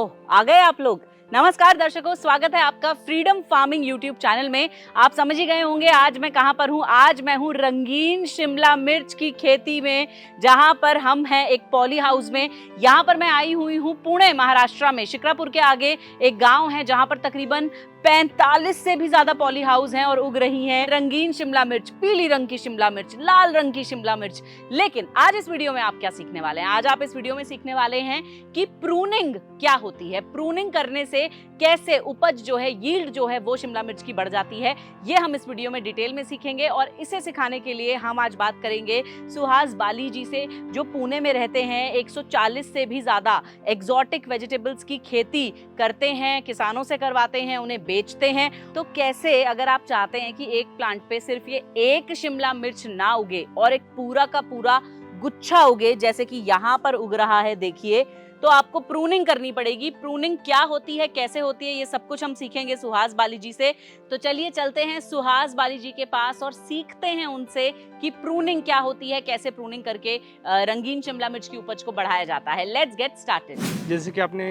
ओह, आ गए आप लोग। नमस्कार दर्शकों, स्वागत है आपका फ्रीडम फार्मिंग यूट्यूब चैनल में। आप समझ ही गए होंगे आज मैं कहां पर हूं। आज मैं हूं रंगीन शिमला मिर्च की खेती में, जहां पर हम हैं एक पॉली हाउस में। यहां पर मैं आई हुई हूं पुणे महाराष्ट्र में। शिक्रापुर के आगे एक गांव है जहां पर तकरीबन 45 से भी ज्यादा पॉली हाउस हैं और उग रही हैं रंगीन शिमला मिर्च, पीली रंग की शिमला मिर्च, लाल रंग की शिमला मिर्च। लेकिन आज इस वीडियो में आप क्या सीखने वाले हैं? आज आप इस वीडियो में सीखने वाले हैं कि प्रूनिंग क्या होती है, प्रूनिंग करने से कैसे उपज जो है, यील्ड जो है वो शिमला मिर्च की बढ़ जाती है। ये हम इस वीडियो में डिटेल में सीखेंगे और इसे सिखाने के लिए हम आज बात करेंगे सुहास बाली जी से, जो पुणे में रहते हैं। 140 से भी ज्यादा एक्सोटिक वेजिटेबल्स की खेती करते हैं, किसानों से करवाते हैं, उन्हें बेचते हैं। तो कैसे, अगर आप चाहते हैं कि एक प्लांट पे सिर्फ ये एक शिमला मिर्च ना उगे और एक पूरा का पूरा गुच्छा उगे, जैसे कि यहाँ पर उग रहा है, देखिए, तो आपको प्रूनिंग करनी पड़ेगी। प्रूनिंग क्या होती है, कैसे होती है, ये सब कुछ हम सीखेंगे सुहास बाली जी से। तो चलिए चलते हैं सुहास बाली जी के पास और सीखते हैं उनसे कि प्रूनिंग क्या होती है, कैसे प्रूनिंग करके रंगीन शिमला मिर्च की उपज को बढ़ाया जाता है। Let's get started. जैसे कि आपने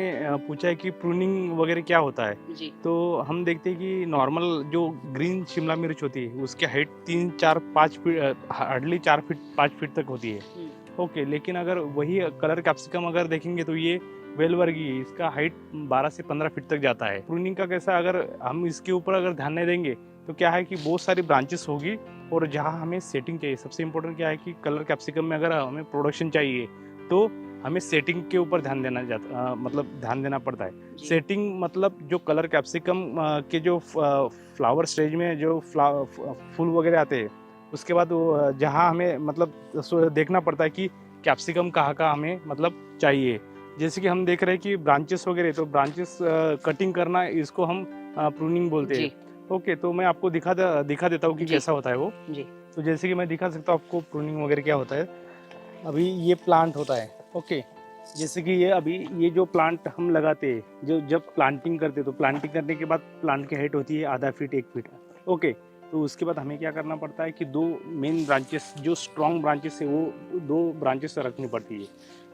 पूछा है कि प्रूनिंग वगैरह क्या होता है जी। तो हम देखते हैं कि नॉर्मल जो ग्रीन शिमला मिर्च होती है उसकी height 3, 4, 5 feet, hardly 4 feet 5 feet तक होती है। ओके, लेकिन अगर वही कलर कैप्सिकम अगर देखेंगे तो ये वेल वर्गीय है, इसका हाइट 12 से 15 फीट तक जाता है। प्रूनिंग का कैसा, अगर हम इसके ऊपर अगर ध्यान नहीं देंगे तो क्या है कि बहुत सारी ब्रांचेस होगी और जहाँ हमें सेटिंग चाहिए। सबसे इम्पोर्टेंट क्या है कि कलर कैप्सिकम में अगर हमें प्रोडक्शन चाहिए तो हमें सेटिंग के ऊपर ध्यान ध्यान देना पड़ता है। सेटिंग मतलब जो कलर कैप्सिकम के जो फ्लावर स्टेज में जो फूल वगैरह आते हैं, उसके बाद जहाँ हमें देखना पड़ता है कि कैप्सिकम कहाँ हमें चाहिए। जैसे कि हम देख रहे हैं कि ब्रांचेस वगैरह, तो ब्रांचेस कटिंग करना, इसको हम प्रूनिंग बोलते हैं। ओके, तो मैं आपको दिखा देता हूँ कि कैसा होता है वो जी। तो जैसे कि मैं दिखा सकता हूँ आपको प्रूनिंग वगैरह क्या होता है। अभी ये प्लांट होता है, ओके, जैसे कि ये जो प्लांट हम लगाते हैं, जो जब प्लांटिंग करते हैं, तो प्लांटिंग करने के बाद प्लांट की हाइट होती है आधा फीट 1 फीट। ओके, तो उसके बाद हमें क्या करना पड़ता है कि 2 मेन ब्रांचेस, जो स्ट्रॉन्ग ब्रांचेस है, वो 2 ब्रांचेस रखनी पड़ती है।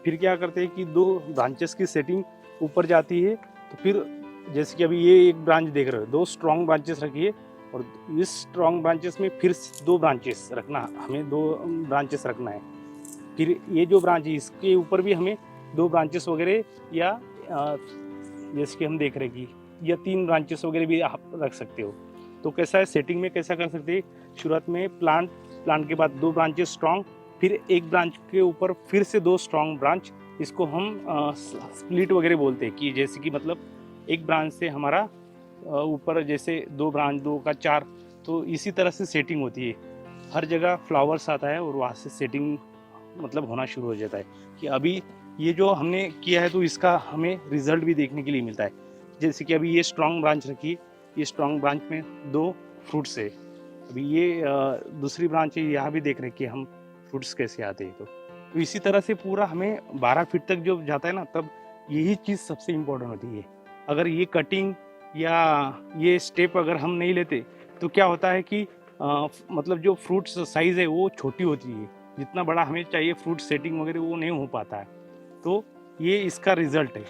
फिर क्या करते हैं कि 2 ब्रांचेस की सेटिंग ऊपर जाती है। तो फिर जैसे कि अभी ये एक ब्रांच देख रहे हो, 2 स्ट्रॉन्ग ब्रांचेस रखिए और इस स्ट्रॉन्ग ब्रांचेस में फिर 2 ब्रांचेस रखना, हमें 2 ब्रांचेस रखना है। फिर ये जो ब्रांच है इसके ऊपर भी हमें 2 ब्रांचेस वगैरह, या जैसे कि हम देख रहे हैं कि या 3 ब्रांचेस वगैरह भी आप रख सकते हो। तो कैसा है, सेटिंग में कैसा कर सकते हैं, शुरुआत में प्लांट के बाद 2 ब्रांचेस स्ट्रॉन्ग, फिर एक ब्रांच के ऊपर फिर से 2 स्ट्रॉन्ग ब्रांच। इसको हम स्प्लिट वगैरह बोलते हैं कि जैसे कि एक ब्रांच से हमारा ऊपर जैसे 2 ब्रांच, 2 का 4, तो इसी तरह से सेटिंग होती है। हर जगह फ्लावर्स आता है और वहाँ से सेटिंग होना शुरू हो जाता है कि अभी ये जो हमने किया है तो इसका हमें रिजल्ट भी देखने के लिए मिलता है। जैसे कि अभी ये स्ट्रॉन्ग ब्रांच रखी, ये स्ट्रॉन्ग ब्रांच में 2 फ्रूट्स है। अभी ये दूसरी ब्रांच है, यहाँ भी देख रहे हैं कि हम फ्रूट्स कैसे आते हैं। तो इसी तरह से पूरा हमें 12 फीट तक जो जाता है ना, तब यही चीज़ सबसे इम्पोर्टेंट होती है। अगर ये कटिंग या ये स्टेप अगर हम नहीं लेते तो क्या होता है कि जो फ्रूट्स साइज़ है वो छोटी होती है, जितना बड़ा हमें चाहिए फ्रूट सेटिंग वगैरह वो नहीं हो पाता है। तो ये इसका रिजल्ट है।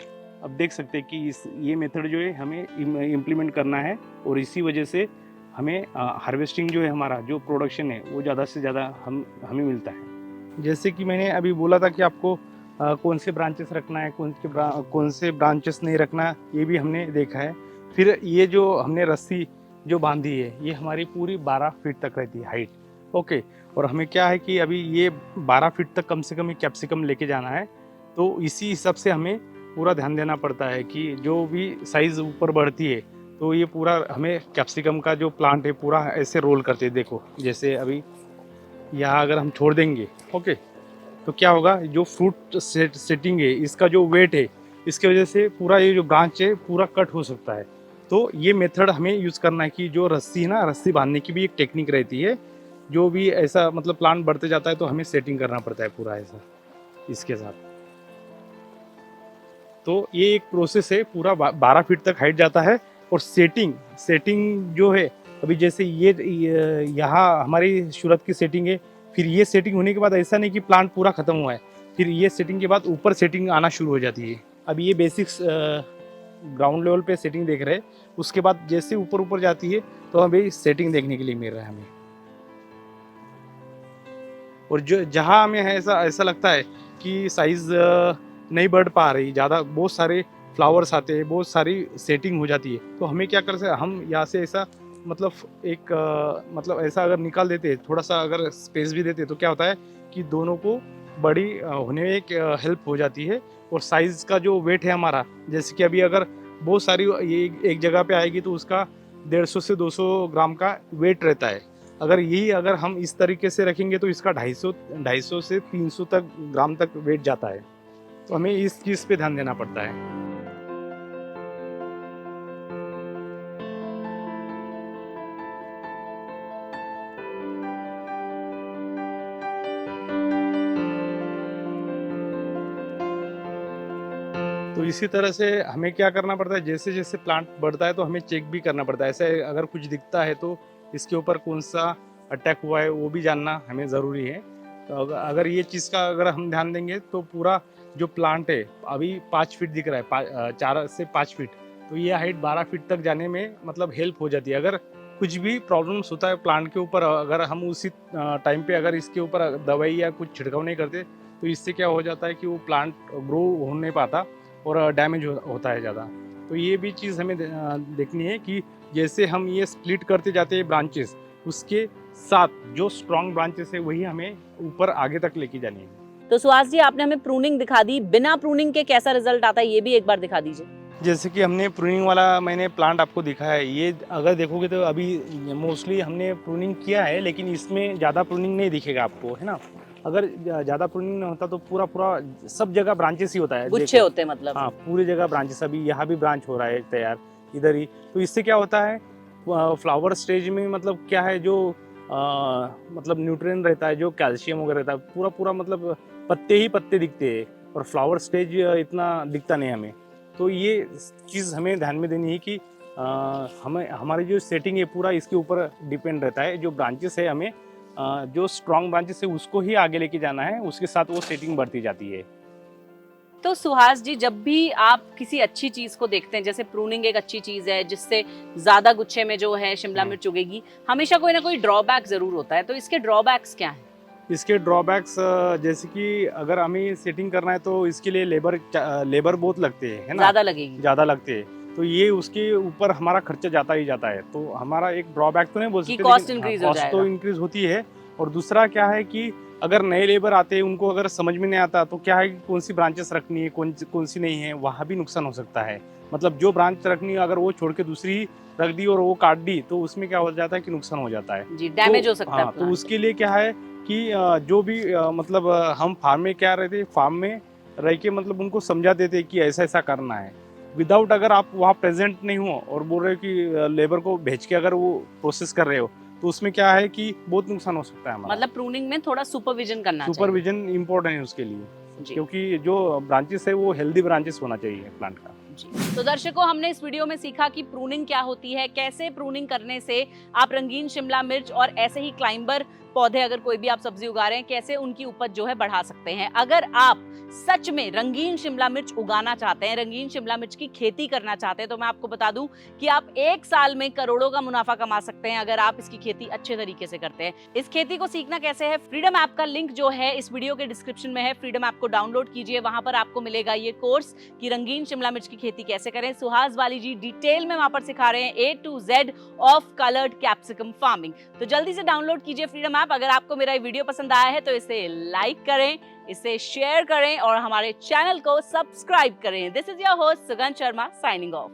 अब देख सकते हैं कि ये मेथड जो है हमें इम्प्लीमेंट करना है और इसी वजह से हमें हार्वेस्टिंग जो है, हमारा जो प्रोडक्शन है, वो ज़्यादा से ज़्यादा हमें मिलता है। जैसे कि मैंने अभी बोला था कि आपको कौन से ब्रांचेस रखना है, कौन से ब्रांचेस नहीं रखना, ये भी हमने देखा है। फिर ये जो हमने रस्सी जो बांधी है, ये हमारी पूरी 12 फीट तक रहती है हाइट। ओके, और हमें क्या है कि अभी ये 12 फीट तक कम से कम कैप्सिकम लेके जाना है। तो इसी हिसाब से हमें पूरा ध्यान देना पड़ता है कि जो भी साइज़ ऊपर बढ़ती है तो ये पूरा हमें कैप्सिकम का जो प्लांट है पूरा ऐसे रोल करते हैं। देखो, जैसे अभी यहाँ अगर हम छोड़ देंगे, ओके, तो क्या होगा, जो फ्रूट सेटिंग है, इसका जो वेट है, इसकी वजह से पूरा ये जो ब्रांच है पूरा कट हो सकता है। तो ये मेथड हमें यूज़ करना है कि जो रस्सी है ना, रस्सी बांधने की भी एक टेक्निक रहती है। जो भी ऐसा प्लांट बढ़ते जाता है तो हमें सेटिंग करना पड़ता है पूरा ऐसा इसके साथ। तो ये एक प्रोसेस है, पूरा 12 फीट तक हाइट जाता है। और सेटिंग जो है, अभी जैसे ये यहाँ हमारी शुरुआत की सेटिंग है, फिर ये सेटिंग होने के बाद ऐसा नहीं कि प्लांट पूरा खत्म हुआ है, फिर ये सेटिंग के बाद ऊपर सेटिंग आना शुरू हो जाती है। अब ये बेसिक्स ग्राउंड लेवल पे सेटिंग देख रहे हैं, उसके बाद जैसे ऊपर ऊपर जाती है तो हमें सेटिंग देखने के लिए मिल रहा है हमें। और जो जहाँ हमें ऐसा ऐसा लगता है कि साइज़ नहीं बढ़ पा रही, ज़्यादा बहुत सारे फ्लावर्स आते हैं, बहुत सारी सेटिंग हो जाती है, तो हमें क्या कर सकते हैं, हम यहाँ से ऐसा मतलब एक मतलब ऐसा अगर निकाल देते, थोड़ा सा अगर स्पेस भी देते, तो क्या होता है कि दोनों को बड़ी होने में एक हेल्प हो जाती है। और साइज़ का जो वेट है हमारा, जैसे कि अभी अगर बहुत सारी ये एक जगह पे आएगी तो उसका 150 से 200 ग्राम का वेट रहता है। अगर हम इस तरीके से रखेंगे तो इसका 250 से 300 तक ग्राम तक वेट जाता है। तो हमें इस चीज़ पे ध्यान देना पड़ता है। तो इसी तरह से हमें क्या करना पड़ता है, जैसे जैसे प्लांट बढ़ता है तो हमें चेक भी करना पड़ता है। ऐसे अगर कुछ दिखता है तो इसके ऊपर कौन सा अटैक हुआ है वो भी जानना हमें ज़रूरी है। तो अगर ये चीज़ का अगर हम ध्यान देंगे तो पूरा जो प्लांट है अभी 5 फीट दिख रहा है, 4 से 5 फीट, तो ये हाइट 12 फीट तक जाने में मतलब हेल्प हो जाती है। अगर कुछ भी प्रॉब्लम्स होता है प्लांट के ऊपर, अगर हम उसी टाइम पे अगर इसके ऊपर दवाई या कुछ छिड़काव नहीं करते तो इससे क्या हो जाता है कि वो प्लांट ग्रो हो नहीं पाता और डैमेज होता है ज़्यादा। तो ये भी चीज़ हमें देखनी है कि जैसे हम ये स्प्लिट करते जाते हैं ब्रांचेस, उसके साथ जो स्ट्रॉन्ग ब्रांचेस है वही हमें ऊपर आगे तक लेके जानी है। तो सुहास जी, आपने हमें प्रूनिंग दिखा दी, बिना प्रूनिंग के कैसा रिजल्ट आता है ये भी एक बार दिखा दीजिए। जैसे कि हमने प्रूनिंग वाला मैंने प्लांट आपको दिखाया है, ये अगर देखोगे तो अभी मोस्टली हमने प्रूनिंग किया है, लेकिन इसमें ज़्यादा प्रूनिंग नहीं दिखेगा आपको, है ना। अगर ज़्यादा प्रूनिंग नहीं होता तो पूरा सब जगह ब्रांचेस ही होता है, गुच्छे होते हैं मतलब। हाँ, पूरी जगह ब्रांचेस। अभी यहाँ भी ब्रांच हो रहा है तैयार इधर ही। तो इससे क्या होता है, फ्लावर स्टेज में मतलब क्या है, जो मतलब न्यूट्रिएंट रहता है, जो कैल्शियम वगैरह रहता है, पूरा मतलब पत्ते ही पत्ते दिखते हैं और फ्लावर स्टेज इतना दिखता नहीं हमें। तो ये चीज़ हमें ध्यान में देनी है कि हमारी जो सेटिंग है पूरा इसके ऊपर डिपेंड रहता है। जो ब्रांचेस है हमें जो स्ट्रॉन्ग ब्रांचेस है उसको ही आगे लेके जाना है, उसके साथ वो सेटिंग बढ़ती जाती है। तो सुहास जी, जब भी आप किसी अच्छी चीज को देखते हैं, जैसे प्रूनिंग एक अच्छी चीज है जिससे ज्यादा गुच्छे में जो है शिमला मिर्च उगेगी, हमेशा कोई ना कोई ड्रॉबैक जरूर होता है, तो इसके ड्रॉबैक्स क्या हैं? इसके ड्रॉबैक्स जैसे कि अगर हमें सेटिंग करना है तो इसके लिए लेबर बहुत लगते हैं, है ना, ज़्यादा लगते हैं। तो ये उसके ऊपर हमारा खर्चा जाता ही जाता है। तो हमारा एक ड्रॉबैक तो नहीं बोल सकते, कॉस्ट इंक्रीज हो जाएगा। कॉस्ट तो इंक्रीज होती है। और दूसरा क्या है कि अगर नए लेबर आते हैं, उनको अगर समझ में नहीं आता तो क्या है कि कौन सी ब्रांचेस रखनी है, कौन सी नहीं है, वहाँ भी नुकसान हो सकता है। मतलब जो ब्रांच रखनी है अगर वो छोड़ के दूसरी रख दी और वो काट दी तो उसमें क्या हो जाता है कि नुकसान हो जाता है जी, डैमेज हो सकता है। तो उसके लिए क्या है कि जो भी मतलब हम फार्म में क्या रहते, फार्म में रह के मतलब उनको समझा देते कि ऐसा ऐसा करना है। विदाउट अगर आप वहाँ प्रेजेंट नहीं हो और बोल रहे हो कि लेबर को भेज के अगर वो प्रोसेस कर रहे हो, तो उसमें क्या है कि बहुत नुकसान हो सकता है हमारा। मतलब प्रूनिंग में थोड़ा सुपरविजन करना चाहिए। सुपरविजन इम्पोर्टेंट है उसके लिए, क्योंकि जो ब्रांचेस है वो हेल्दी ब्रांचेस होना चाहिए प्लांट का। तो दर्शकों, हमने इस वीडियो में सीखा कि प्रूनिंग क्या होती है, कैसे प्रूनिंग करने से आप रंगीन शिमला मिर्च और ऐसे ही क्लाइंबर पौधे, अगर कोई भी आप सब्जी उगा रहे हैं, कैसे उनकी उपज जो है बढ़ा सकते हैं। अगर आप सच में रंगीन शिमला मिर्च उगाना चाहते हैं, रंगीन शिमला मिर्च की खेती करना चाहते हैं, तो मैं आपको बता दूं कि आप 1 साल में करोड़ों का मुनाफा कमा सकते हैं अगर आप इसकी खेती अच्छे तरीके से करते हैं। इस खेती को सीखना कैसे है, फ्रीडम ऐप का लिंक जो है इस वीडियो के डिस्क्रिप्शन में है। फ्रीडम ऐप को डाउनलोड कीजिए, वहां पर आपको मिलेगा ये कोर्स कि रंगीन शिमला मिर्च की खेती कैसे करें। सुहास वाली जी डिटेल में वहां पर सिखा रहे हैं A to Z of coloured capsicum farming. तो जल्दी से डाउनलोड कीजिए फ्रीडम ऐप। अगर आपको मेरा ये वीडियो पसंद आया है तो इसे लाइक करें, इसे शेयर करें और हमारे चैनल को सब्सक्राइब करें। दिस इज योर होस्ट सुगंध शर्मा साइनिंग ऑफ।